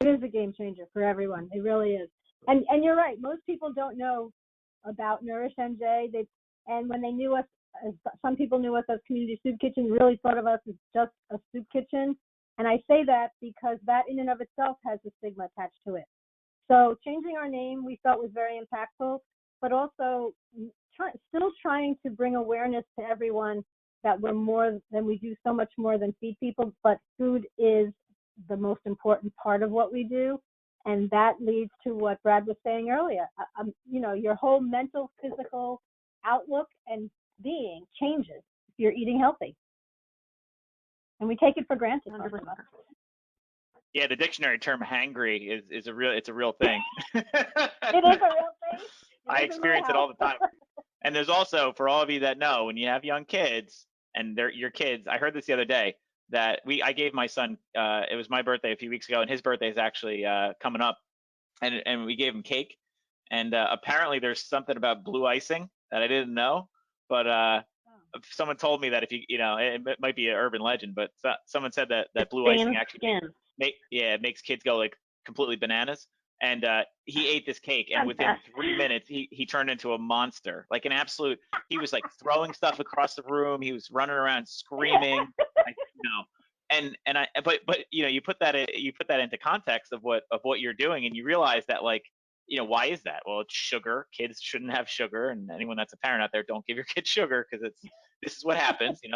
It is a game changer for everyone. It really is. And you're right. Most people don't know about Nourish NJ. And when they knew us, some people knew us as Community Soup Kitchen, really thought of us as just a soup kitchen. And I say that because that in and of itself has a stigma attached to it. So changing our name we felt was very impactful, but also still trying to bring awareness to everyone that we're more than, we do so much more than feed people, but food is the most important part of what we do. And that leads to what Brad was saying earlier. Your whole mental, physical outlook and being changes if you're eating healthy. And we take it for granted. 100%. Yeah, the dictionary term "hangry" is a real thing. It is a real thing. I experience it all the time. And there's also, for all of you that know, when you have young kids and they're your kids, I heard this the other day that I gave my son, it was my birthday a few weeks ago, and his birthday is actually coming up, and we gave him cake. And apparently there's something about blue icing that I didn't know, but someone told me that if it might be an urban legend, but someone said that blue icing actually makes kids go like completely bananas. And he ate this cake, and within 3 minutes, he turned into a monster, like an absolute. He was like throwing stuff across the room. He was running around screaming, But you put that into context of what you're doing, and you realize that, like, why is that? Well, it's sugar. Kids shouldn't have sugar, and anyone that's a parent out there, don't give your kids sugar, because this is what happens. They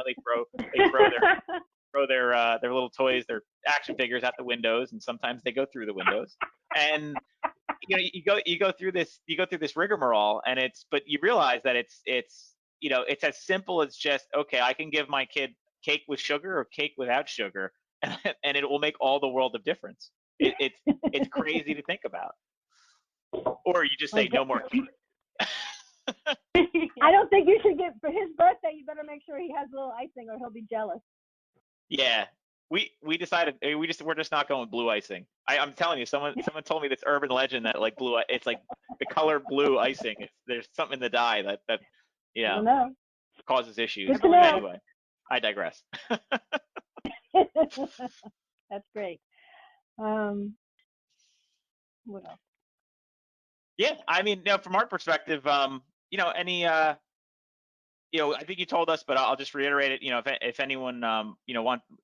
throw their little toys, their action figures out the windows, and sometimes they go through the windows. And you go through this rigmarole, but you realize that it's as simple as just, okay, I can give my kid cake with sugar or cake without sugar, and it will make all the world of difference. It's crazy to think about. Or you just say no more cake. I don't think you should for his birthday. You better make sure he has a little icing, or he'll be jealous. Yeah, we decided we're just not going blue icing. I'm telling you, someone told me this urban legend that, like, it's like the color blue icing. There's something in the dye that causes issues. But anyway, I digress. That's great. What else? Yeah, I mean, from our perspective, any I think you told us, but I'll just reiterate it. If anyone,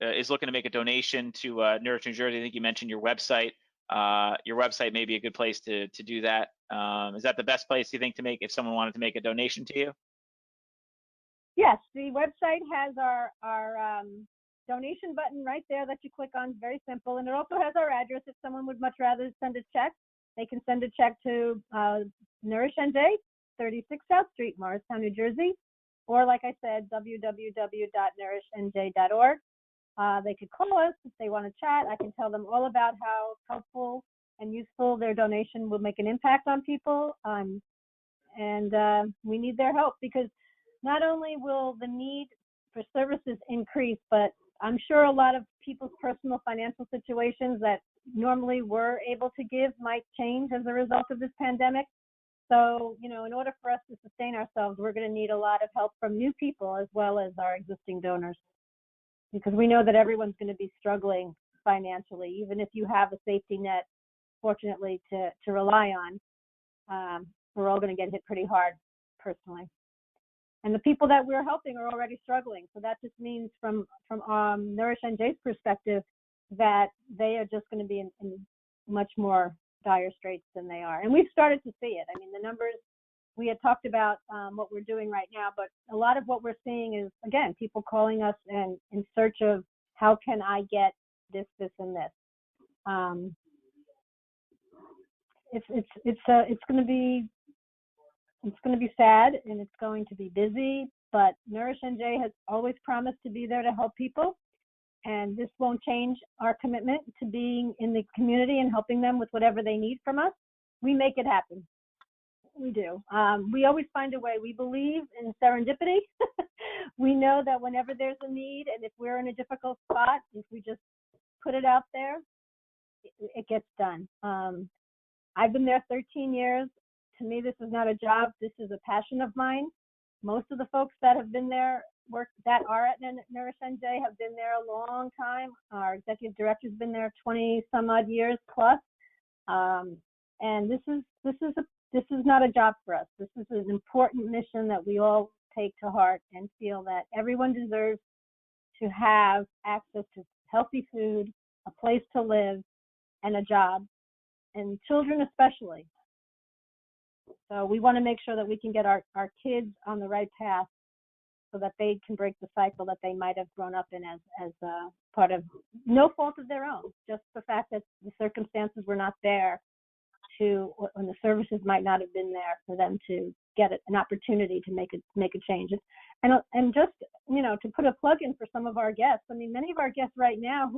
is looking to make a donation to Nourish New Jersey, I think you mentioned your website. Your website may be a good place to do that. Is that the best place, you think, to make, if someone wanted to make a donation to you? Yes, the website has our donation button right there that you click on. It's very simple, and it also has our address. If someone would much rather send a check, they can send a check to Nourish NJ, 36 South Street, Morristown, New Jersey. Or, like I said, www.nourishnj.org. They could call us if they want to chat. I can tell them all about how helpful and useful their donation will make an impact on people. And we need their help, because not only will the need for services increase, but I'm sure a lot of people's personal financial situations that normally were able to give might change as a result of this pandemic. So, in order for us to sustain ourselves, we're going to need a lot of help from new people as well as our existing donors, because we know that everyone's going to be struggling financially, even if you have a safety net, fortunately, to rely on. We're all going to get hit pretty hard personally. And the people that we're helping are already struggling. So that just means from Nourish NJ's perspective that they are just going to be in much more dire straits than they are. And we've started to see it. I mean, the numbers, we had talked about what we're doing right now, but a lot of what we're seeing is, again, people calling us and in search of how can I get this, and this. It's going to be sad, and it's going to be busy, but Nourish NJ has always promised to be there to help people, and this won't change our commitment to being in the community and helping them with whatever they need from us. We make it happen. We do. We always find a way. We believe in serendipity. We know that whenever there's a need, and if we're in a difficult spot, if we just put it out there, it gets done. I've been there 13 years. To me, this is not a job. This is a passion of mine. Most of the folks that have been there, that are at Nourish NJ, have been there a long time. Our executive director's been there 20 some odd years plus. And this is not a job for us. This is an important mission that we all take to heart and feel that everyone deserves to have access to healthy food, a place to live, and a job, and children especially. So we want to make sure that we can get our kids on the right path so that they can break the cycle that they might have grown up in as part of no fault of their own, just the fact that the circumstances were not there when the services might not have been there for them to get an opportunity to make a change. And just, to put a plug in for some of our guests, I mean, many of our guests right now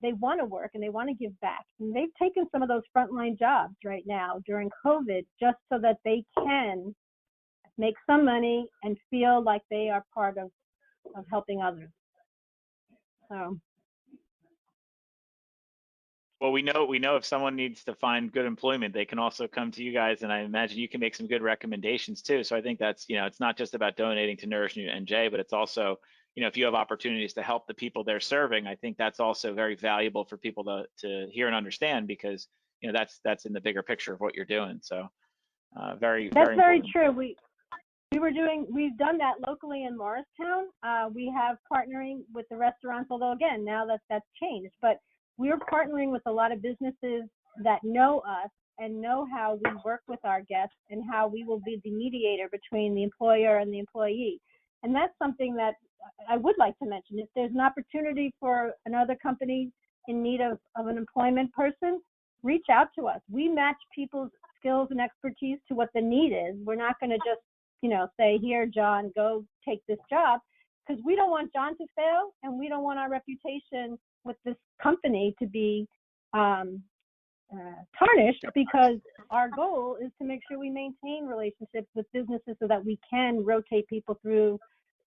they want to work and they want to give back. And they've taken some of those frontline jobs right now during COVID just so that they can make some money and feel like they are part of helping others. So. Well, we know if someone needs to find good employment, they can also come to you guys, and I imagine you can make some good recommendations too. So I think that's, it's not just about donating to Nourish NJ, but it's also, if you have opportunities to help the people they're serving, I think that's also very valuable for people to hear and understand, because that's in the bigger picture of what you're doing. So that's very true. We've done that locally in Morristown. We have partnering with the restaurants, although again, now that's changed, but we're partnering with a lot of businesses that know us and know how we work with our guests and how we will be the mediator between the employer and the employee. And that's something that I would like to mention. If there's an opportunity for another company in need of an employment person, reach out to us. We match people's skills and expertise to what the need is. We're not going to just, say, here, John, go take this job, because we don't want John to fail, and we don't want our reputation with this company to be tarnished, because our goal is to make sure we maintain relationships with businesses so that we can rotate people through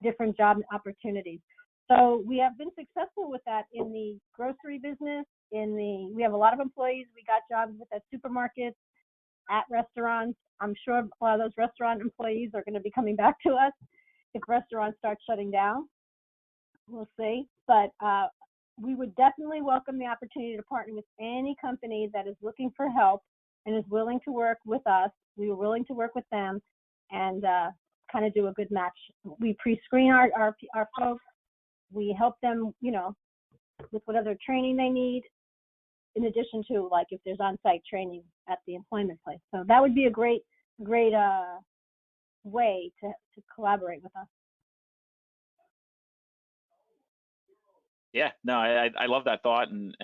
different job opportunities. So we have been successful with that in the grocery business. We have a lot of employees. We got jobs at supermarkets, at restaurants. I'm sure a lot of those restaurant employees are going to be coming back to us if restaurants start shutting down. We'll see. But we would definitely welcome the opportunity to partner with any company that is looking for help and is willing to work with us. We are willing to work with them and kind of do a good match. We pre-screen our folks. We help them, with whatever training they need, in addition to, like, if there's on-site training at the employment place. So that would be a great way to collaborate with us. Yeah, no, I love that thought, and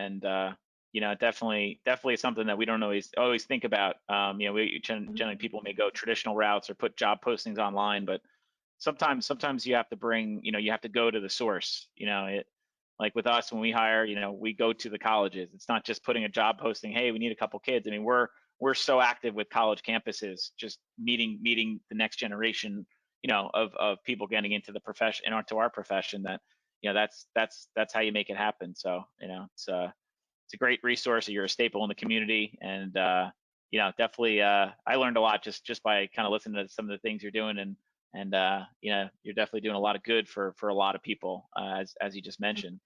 definitely something that we don't always think about. We generally, people may go traditional routes or put job postings online, but sometimes you have to bring, you have to go to the source. Like with us, when we hire, we go to the colleges. It's not just putting a job posting, hey, we need a couple kids. I mean, we're so active with college campuses, just meeting the next generation, of people getting into the profession and onto our profession, that that's how you make it happen. So it's a great resource. You're a staple in the community, and definitely I learned a lot just by kind of listening to some of the things you're doing, and you're definitely doing a lot of good for a lot of people, as you just mentioned.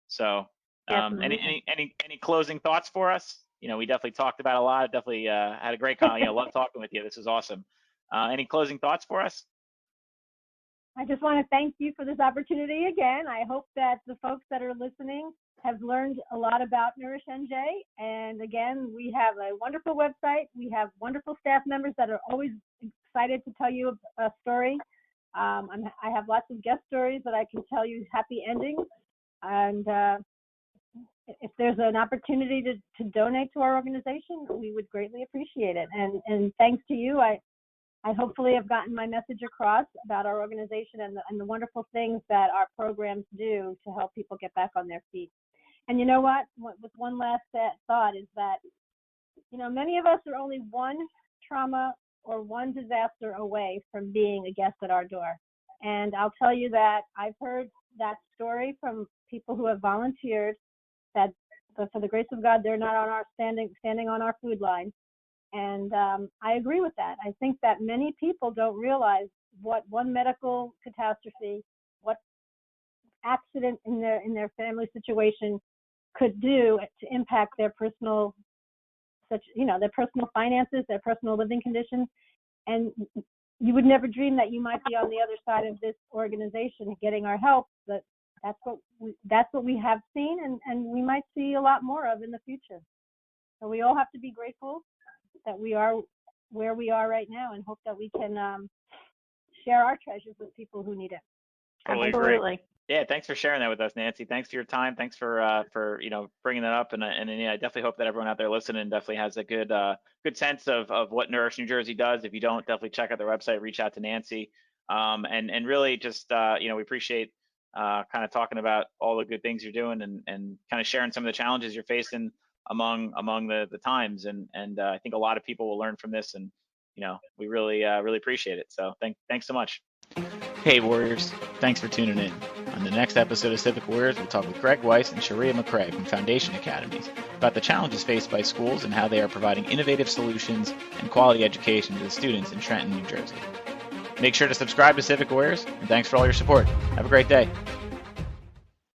So any closing thoughts for us? We definitely talked about a lot. Definitely had a great love talking with you. This is awesome. Any closing thoughts for us? I just want to thank you for this opportunity again. I hope that the folks that are listening have learned a lot about Nourish NJ. And again, we have a wonderful website. We have wonderful staff members that are always excited to tell you a story. I have lots of guest stories that I can tell you happy endings. And if there's an opportunity to donate to our organization, we would greatly appreciate it. And thanks to you, I hopefully have gotten my message across about our organization and the wonderful things that our programs do to help people get back on their feet. And you know what? With one last thought is that, many of us are only one trauma or one disaster away from being a guest at our door. And I'll tell you that I've heard that story from people who have volunteered that for the grace of God, they're not on our standing on our food line. And I agree with that. I think that many people don't realize what one medical catastrophe, what accident in their family situation could do to impact their personal, their personal finances, their personal living conditions. And you would never dream that you might be on the other side of this organization getting our help. But that's what we have seen, and we might see a lot more of in the future. So we all have to be grateful that we are where we are right now, and hope that we can share our treasures with people who need it. Totally Absolutely. agree. Yeah, thanks for sharing that with us, Nancy. Thanks for your time. Thanks for bringing that up, and I definitely hope that everyone out there listening definitely has a good sense of what Nourish New Jersey does. If you don't, definitely check out their website, reach out to Nancy, and really just we appreciate kind of talking about all the good things you're doing and kind of sharing some of the challenges you're facing among the times, and I think a lot of people will learn from this, and we really appreciate it. So thanks so much. Hey Warriors, thanks for tuning in. On the next episode of Civic Warriors, we'll talk with Greg Weiss and Sharia McCrae from Foundation Academies about the challenges faced by schools and how they are providing innovative solutions and quality education to the students in Trenton, New Jersey. Make sure to subscribe to Civic Warriors, and thanks for all your support. Have a great day.